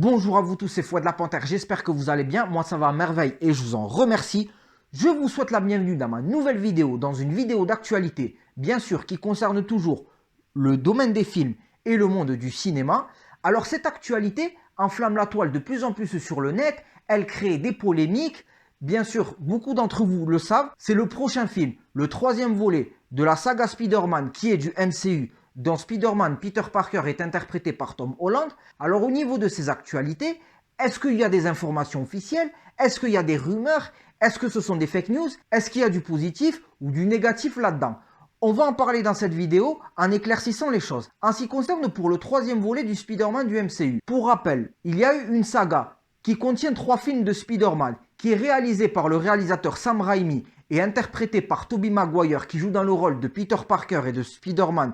Bonjour à vous tous, c'est Fouad la Panthère, j'espère que vous allez bien, moi ça va à merveille et je vous en remercie. Je vous souhaite la bienvenue dans ma nouvelle vidéo, dans une vidéo d'actualité, bien sûr qui concerne toujours le domaine des films et le monde du cinéma. Alors cette actualité enflamme la toile de plus en plus sur le net, elle crée des polémiques. Bien sûr, beaucoup d'entre vous le savent, c'est le prochain film, le troisième volet de la saga Spider-Man qui est du MCU, dont Spider-Man Peter Parker est interprété par Tom Holland. Alors au niveau de ces actualités, est-ce qu'il y a des informations officielles? Est-ce qu'il y a des rumeurs? Est-ce que ce sont des fake news? Est-ce qu'il y a du positif ou du négatif là-dedans? On va en parler dans cette vidéo en éclaircissant les choses. En ce qui concerne pour le troisième volet du Spider-Man du MCU. Pour rappel, il y a eu une saga qui contient 3 films de Spider-Man, qui est réalisé par le réalisateur Sam Raimi et interprété par Tobey Maguire qui joue dans le rôle de Peter Parker et de Spider-Man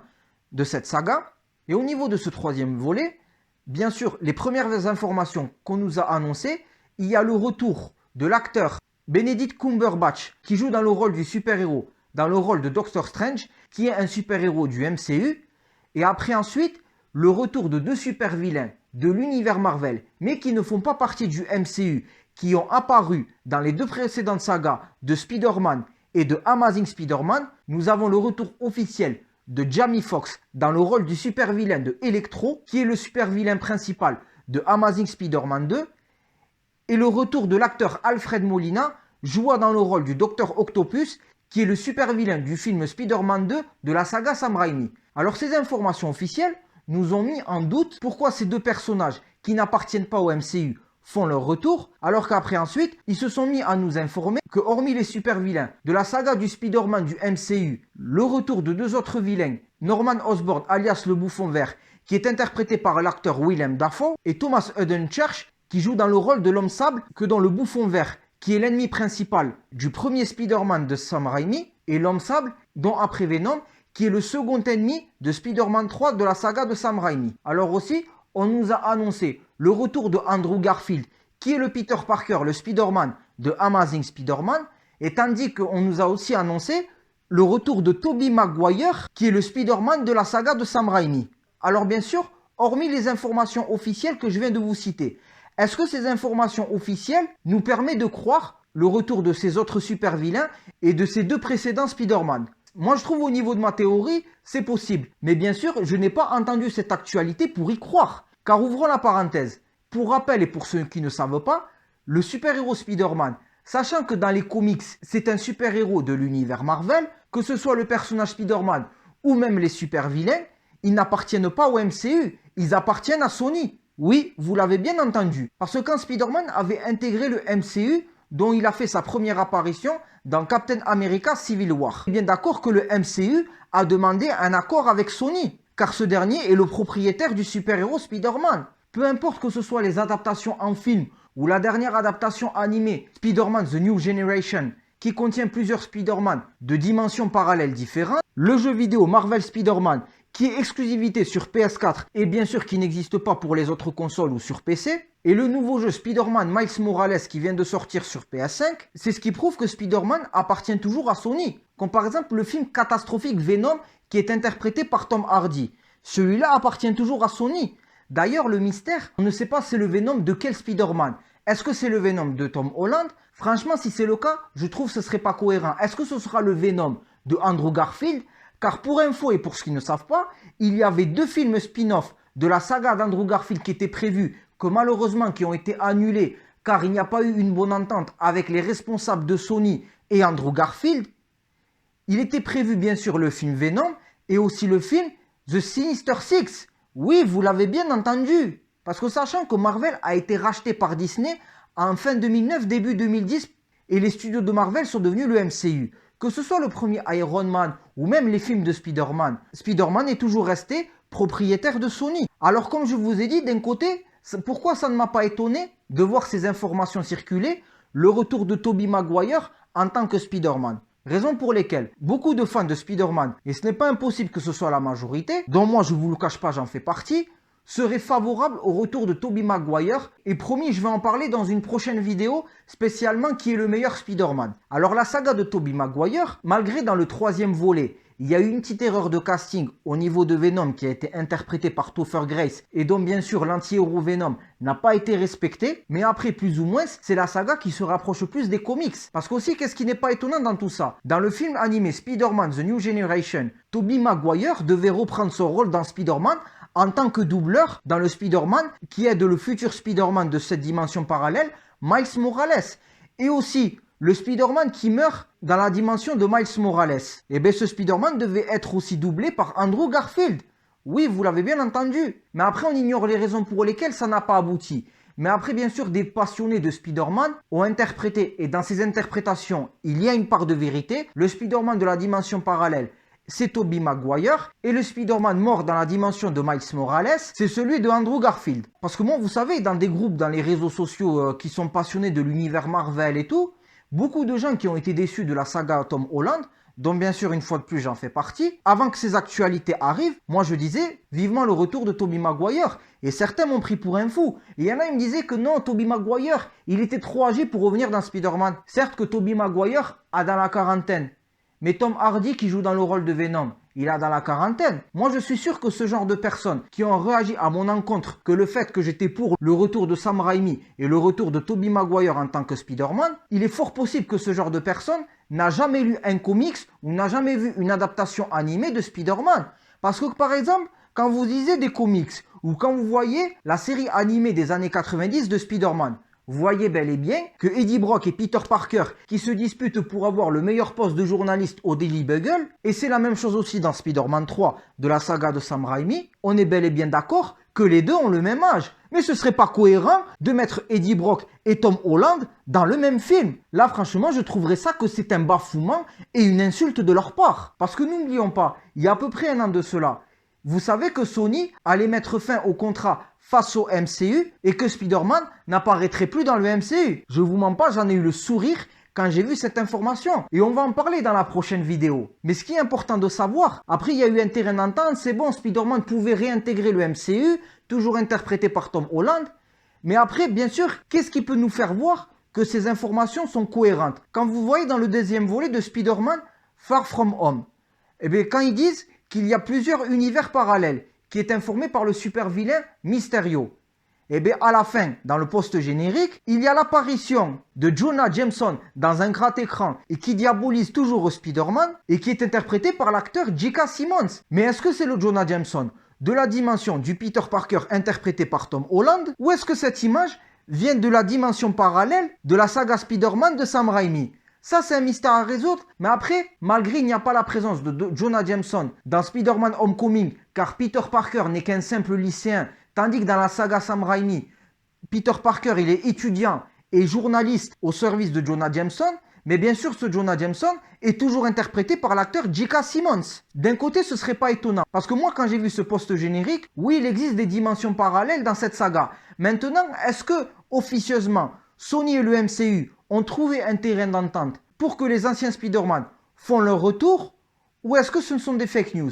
de cette saga. Et au niveau de ce troisième volet, bien sûr, les premières informations qu'on nous a annoncées, il y a le retour de l'acteur Benedict Cumberbatch qui joue dans le rôle du super-héros, dans le rôle de Doctor Strange, qui est un super-héros du MCU. Et après ensuite, le retour de 2 super-vilains de l'univers Marvel, mais qui ne font pas partie du MCU, qui ont apparu dans les 2 précédentes sagas de Spider-Man et de Amazing Spider-Man. Nous avons le retour officiel de Jamie Foxx dans le rôle du super vilain de Electro, qui est le super vilain principal de Amazing Spider-Man 2, et le retour de l'acteur Alfred Molina, jouant dans le rôle du Docteur Octopus, qui est le super vilain du film Spider-Man 2 de la saga Sam Raimi. Alors ces informations officielles nous ont mis en doute pourquoi ces 2 personnages qui n'appartiennent pas au MCU font leur retour, alors qu'après ensuite, ils se sont mis à nous informer que hormis les super vilains de la saga du Spider-Man du MCU, le retour de 2 autres vilains, Norman Osborn alias le Bouffon Vert, qui est interprété par l'acteur Willem Dafoe, et Thomas Haden Church, qui joue dans le rôle de l'Homme Sable, que dans le Bouffon Vert, qui est l'ennemi principal du premier Spider-Man de Sam Raimi, et l'Homme Sable, dont après Venom, qui est le second ennemi de Spider-Man 3 de la saga de Sam Raimi. Alors aussi, on nous a annoncé le retour de Andrew Garfield, qui est le Peter Parker, le Spider-Man de Amazing Spider-Man, et tandis qu'on nous a aussi annoncé le retour de Tobey Maguire, qui est le Spider-Man de la saga de Sam Raimi. Alors bien sûr, hormis les informations officielles que je viens de vous citer, est-ce que ces informations officielles nous permettent de croire le retour de ces autres super vilains et de ces 2 précédents Spider-Man? Moi, je trouve au niveau de ma théorie, c'est possible. Mais bien sûr, je n'ai pas entendu cette actualité pour y croire. Car ouvrons la parenthèse. Pour rappel et pour ceux qui ne savent pas, le super-héros Spider-Man, sachant que dans les comics, c'est un super-héros de l'univers Marvel, que ce soit le personnage Spider-Man ou même les super-vilains, ils n'appartiennent pas au MCU, ils appartiennent à Sony. Oui, vous l'avez bien entendu. Parce que quand Spider-Man avait intégré le MCU, dont il a fait sa première apparition dans Captain America Civil War. Il est bien d'accord que le MCU a demandé un accord avec Sony, car ce dernier est le propriétaire du super-héros Spider-Man. Peu importe que ce soit les adaptations en film ou la dernière adaptation animée Spider-Man The New Generation, qui contient plusieurs Spider-Man de dimensions parallèles différentes, le jeu vidéo Marvel Spider-Man, qui est exclusivité sur PS4 et bien sûr qui n'existe pas pour les autres consoles ou sur PC, et le nouveau jeu Spider-Man Miles Morales qui vient de sortir sur PS5, c'est ce qui prouve que Spider-Man appartient toujours à Sony. Comme par exemple le film catastrophique Venom qui est interprété par Tom Hardy. Celui-là appartient toujours à Sony. D'ailleurs, le mystère, on ne sait pas c'est le Venom de quel Spider-Man. Est-ce que c'est le Venom de Tom Holland? Franchement, si c'est le cas, je trouve que ce serait pas cohérent. Est-ce que ce sera le Venom de Andrew Garfield? Car pour info et pour ceux qui ne savent pas, il y avait 2 films spin-off de la saga d'Andrew Garfield qui étaient prévus, que malheureusement qui ont été annulés car il n'y a pas eu une bonne entente avec les responsables de Sony et Andrew Garfield. Il était prévu bien sûr le film Venom et aussi le film The Sinister Six. Oui, vous l'avez bien entendu. Parce que sachant que Marvel a été racheté par Disney en fin 2009, début 2010, et les studios de Marvel sont devenus le MCU. Que ce soit le premier Iron Man ou même les films de Spider-Man, Spider-Man est toujours resté propriétaire de Sony. Alors comme je vous ai dit, d'un côté, pourquoi ça ne m'a pas étonné de voir ces informations circuler, le retour de Tobey Maguire en tant que Spider-Man. Raison pour lesquelles beaucoup de fans de Spider-Man, et ce n'est pas impossible que ce soit la majorité, dont moi je ne vous le cache pas, j'en fais partie, seraient favorables au retour de Tobey Maguire. Et promis, je vais en parler dans une prochaine vidéo, spécialement qui est le meilleur Spider-Man. Alors la saga de Tobey Maguire, malgré dans le 3e volet, il y a eu une petite erreur de casting au niveau de Venom qui a été interprété par Topher Grace et dont bien sûr l'anti-héros Venom n'a pas été respecté. Mais après, plus ou moins, c'est la saga qui se rapproche plus des comics. Parce qu'aussi, qu'est-ce qui n'est pas étonnant dans tout ça? Dans le film animé Spider-Man The New Generation, Tobey Maguire devait reprendre son rôle dans Spider-Man en tant que doubleur dans le Spider-Man qui aide le futur Spider-Man de cette dimension parallèle, Miles Morales. Et aussi, le Spider-Man qui meurt dans la dimension de Miles Morales. Et bien ce Spider-Man devait être aussi doublé par Andrew Garfield. Oui, vous l'avez bien entendu. Mais après, on ignore les raisons pour lesquelles ça n'a pas abouti. Mais après, bien sûr, des passionnés de Spider-Man ont interprété, et dans ces interprétations, il y a une part de vérité, le Spider-Man de la dimension parallèle, c'est Tobey Maguire, et le Spider-Man mort dans la dimension de Miles Morales, c'est celui de Andrew Garfield. Parce que moi, vous savez, dans des groupes, dans les réseaux sociaux qui sont passionnés de l'univers Marvel et tout, beaucoup de gens qui ont été déçus de la saga Tom Holland, dont bien sûr une fois de plus j'en fais partie, avant que ces actualités arrivent, moi je disais vivement le retour de Tobey Maguire, et certains m'ont pris pour un fou. Et il y en a qui me disaient que non, Tobey Maguire, il était trop âgé pour revenir dans Spider-Man. Certes que Tobey Maguire a dans la quarantaine, mais Tom Hardy qui joue dans le rôle de Venom, il a dans la quarantaine. Moi je suis sûr que ce genre de personnes qui ont réagi à mon encontre, que le fait que j'étais pour le retour de Sam Raimi et le retour de Tobey Maguire en tant que Spider-Man, il est fort possible que ce genre de personne n'a jamais lu un comics ou n'a jamais vu une adaptation animée de Spider-Man. Parce que par exemple, quand vous lisez des comics ou quand vous voyez la série animée des années 90 de Spider-Man, vous voyez bel et bien que Eddie Brock et Peter Parker qui se disputent pour avoir le meilleur poste de journaliste au Daily Bugle, et c'est la même chose aussi dans Spider-Man 3 de la saga de Sam Raimi, on est bel et bien d'accord que les deux ont le même âge. Mais ce serait pas cohérent de mettre Eddie Brock et Tom Holland dans le même film. Là, franchement, je trouverais ça que c'est un bafouement et une insulte de leur part. Parce que n'oublions pas, il y a à peu près un an de cela, vous savez que Sony allait mettre fin au contrat face au MCU et que Spider-Man n'apparaîtrait plus dans le MCU. Je vous mens pas, j'en ai eu le sourire quand j'ai vu cette information. Et on va en parler dans la prochaine vidéo. Mais ce qui est important de savoir, après il y a eu un terrain d'entente, c'est bon, Spider-Man pouvait réintégrer le MCU, toujours interprété par Tom Holland. Mais après, bien sûr, qu'est-ce qui peut nous faire voir que ces informations sont cohérentes? Quand vous voyez dans le deuxième volet de Spider-Man Far From Home, eh bien quand ils disent qu'il y a plusieurs univers parallèles, qui est informé par le super vilain Mysterio. Et bien à la fin, dans le post générique, il y a l'apparition de Jonah Jameson dans un grand écran et qui diabolise toujours Spider-Man et qui est interprété par l'acteur J.K. Simmons. Mais est-ce que c'est le Jonah Jameson de la dimension du Peter Parker interprété par Tom Holland, ou est-ce que cette image vient de la dimension parallèle de la saga Spider-Man de Sam Raimi? Ça, c'est un mystère à résoudre. Mais après, malgré il n'y a pas la présence de Jonah Jameson dans Spider-Man Homecoming, car Peter Parker n'est qu'un simple lycéen, tandis que dans la saga Sam Raimi, Peter Parker, il est étudiant et journaliste au service de Jonah Jameson. Mais bien sûr, ce Jonah Jameson est toujours interprété par l'acteur J.K. Simmons. D'un côté, ce serait pas étonnant. Parce que moi, quand j'ai vu ce post générique, oui, il existe des dimensions parallèles dans cette saga. Maintenant, est-ce que, officieusement, Sony et le MCU ont trouvé un terrain d'entente pour que les anciens Spider-Man font leur retour, ou est-ce que ce sont des fake news?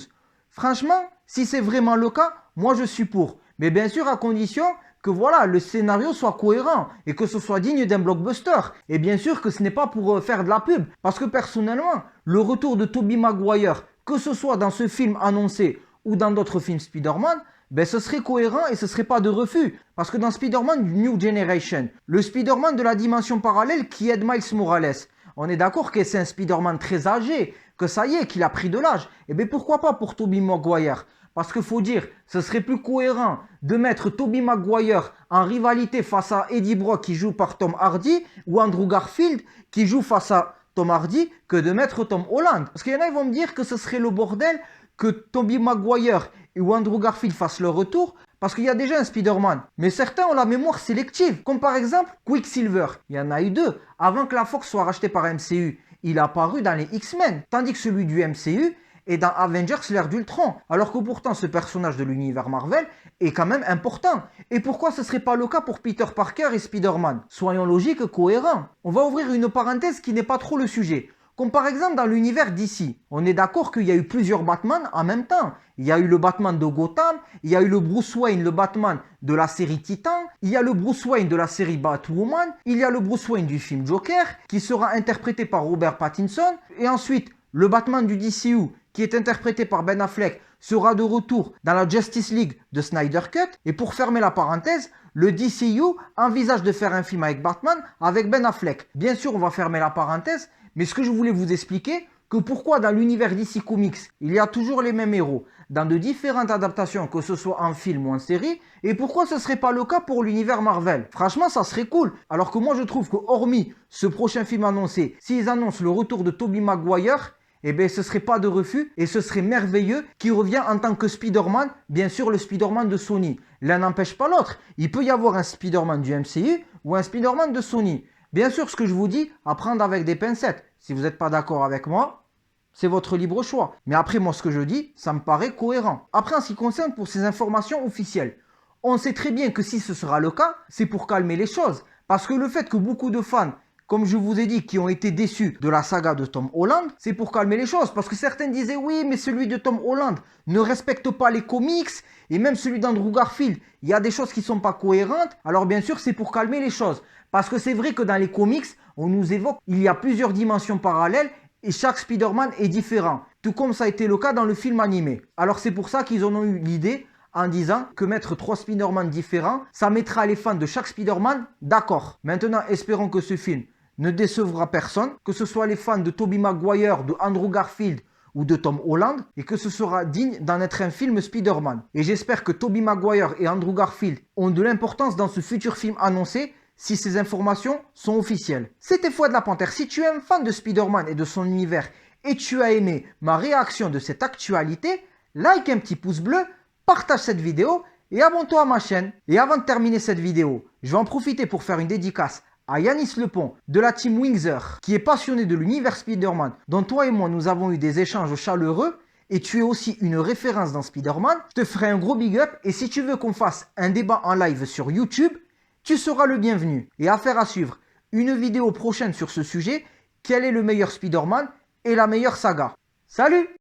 Franchement, si c'est vraiment le cas, moi je suis pour. Mais bien sûr à condition que voilà, le scénario soit cohérent et que ce soit digne d'un blockbuster. Et bien sûr que ce n'est pas pour faire de la pub. Parce que personnellement, le retour de Tobey Maguire, que ce soit dans ce film annoncé ou dans d'autres films Spider-Man, ben ce serait cohérent et ce serait pas de refus. Parce que dans Spider-Man New Generation, le Spider-Man de la dimension parallèle qui aide Miles Morales, on est d'accord que c'est un Spider-Man très âgé, que ça y est, qu'il a pris de l'âge. Et bien pourquoi pas pour Tobey Maguire? Parce qu'il faut dire, ce serait plus cohérent de mettre Tobey Maguire en rivalité face à Eddie Brock qui joue par Tom Hardy ou Andrew Garfield qui joue face à Tom Hardy que de mettre Tom Holland. Parce qu'il y en a qui vont me dire que ce serait le bordel que Tobey Maguire ou Andrew Garfield fassent leur retour parce qu'il y a déjà un Spider-Man. Mais certains ont la mémoire sélective, comme par exemple Quicksilver. Il y en a eu deux. Avant que la Fox soit rachetée par MCU, il a apparu dans les X-Men. Tandis que celui du MCU est dans Avengers l'ère d'Ultron. Alors que pourtant ce personnage de l'univers Marvel est quand même important. Et pourquoi ce ne serait pas le cas pour Peter Parker et Spider-Man? Soyons logiques et cohérents. On va ouvrir une parenthèse qui n'est pas trop le sujet. Comme par exemple dans l'univers d'ici, on est d'accord qu'il y a eu plusieurs Batman en même temps. Il y a eu le Batman de Gotham, il y a eu le Bruce Wayne, le Batman de la série Titan, il y a le Bruce Wayne de la série Batwoman, il y a le Bruce Wayne du film Joker, qui sera interprété par Robert Pattinson, et ensuite le Batman du DCU, qui est interprété par Ben Affleck, sera de retour dans la Justice League de Snyder Cut. Et pour fermer la parenthèse, le DCU envisage de faire un film avec Batman avec Ben Affleck. Bien sûr, on va fermer la parenthèse, mais ce que je voulais vous expliquer, que pourquoi dans l'univers DC Comics, il y a toujours les mêmes héros, dans de différentes adaptations, que ce soit en film ou en série, et pourquoi ce ne serait pas le cas pour l'univers Marvel. Franchement, ça serait cool. Alors que moi, je trouve que hormis ce prochain film annoncé, s'ils annoncent le retour de Tobey Maguire, eh bien, ce ne serait pas de refus et ce serait merveilleux qui revient en tant que Spider-Man, bien sûr le Spider-Man de Sony. L'un n'empêche pas l'autre. Il peut y avoir un Spider-Man du MCU ou un Spider-Man de Sony. Bien sûr, ce que je vous dis, à prendre avec des pincettes. Si vous n'êtes pas d'accord avec moi, c'est votre libre choix. Mais après, moi, ce que je dis, ça me paraît cohérent. Après, en ce qui concerne pour ces informations officielles, on sait très bien que si ce sera le cas, c'est pour calmer les choses. Parce que le fait que beaucoup de fans, comme je vous ai dit, qui ont été déçus de la saga de Tom Holland, c'est pour calmer les choses. Parce que certains disaient, oui, mais celui de Tom Holland ne respecte pas les comics. Et même celui d'Andrew Garfield, il y a des choses qui ne sont pas cohérentes. Alors bien sûr, c'est pour calmer les choses. Parce que c'est vrai que dans les comics, on nous évoque, il y a plusieurs dimensions parallèles et chaque Spider-Man est différent. Tout comme ça a été le cas dans le film animé. Alors c'est pour ça qu'ils en ont eu l'idée en disant que mettre 3 Spider-Man différents, ça mettra les fans de chaque Spider-Man d'accord. Maintenant, espérons que ce film ne décevra personne, que ce soit les fans de Tobey Maguire, de Andrew Garfield ou de Tom Holland, et que ce sera digne d'en être un film Spider-Man. Et j'espère que Tobey Maguire et Andrew Garfield ont de l'importance dans ce futur film annoncé, si ces informations sont officielles. C'était Fouad la Panthère. Si tu es un fan de Spider-Man et de son univers, et tu as aimé ma réaction de cette actualité, like un petit pouce bleu, partage cette vidéo et abonne-toi à ma chaîne. Et avant de terminer cette vidéo, je vais en profiter pour faire une dédicace à Yanis Lepont de la team Wingzer, qui est passionné de l'univers Spider-Man, dont toi et moi nous avons eu des échanges chaleureux, et tu es aussi une référence dans Spider-Man. Je te ferai un gros big up, et si tu veux qu'on fasse un débat en live sur YouTube, tu seras le bienvenu. Et affaire à suivre, une vidéo prochaine sur ce sujet, quel est le meilleur Spider-Man et la meilleure saga. Salut!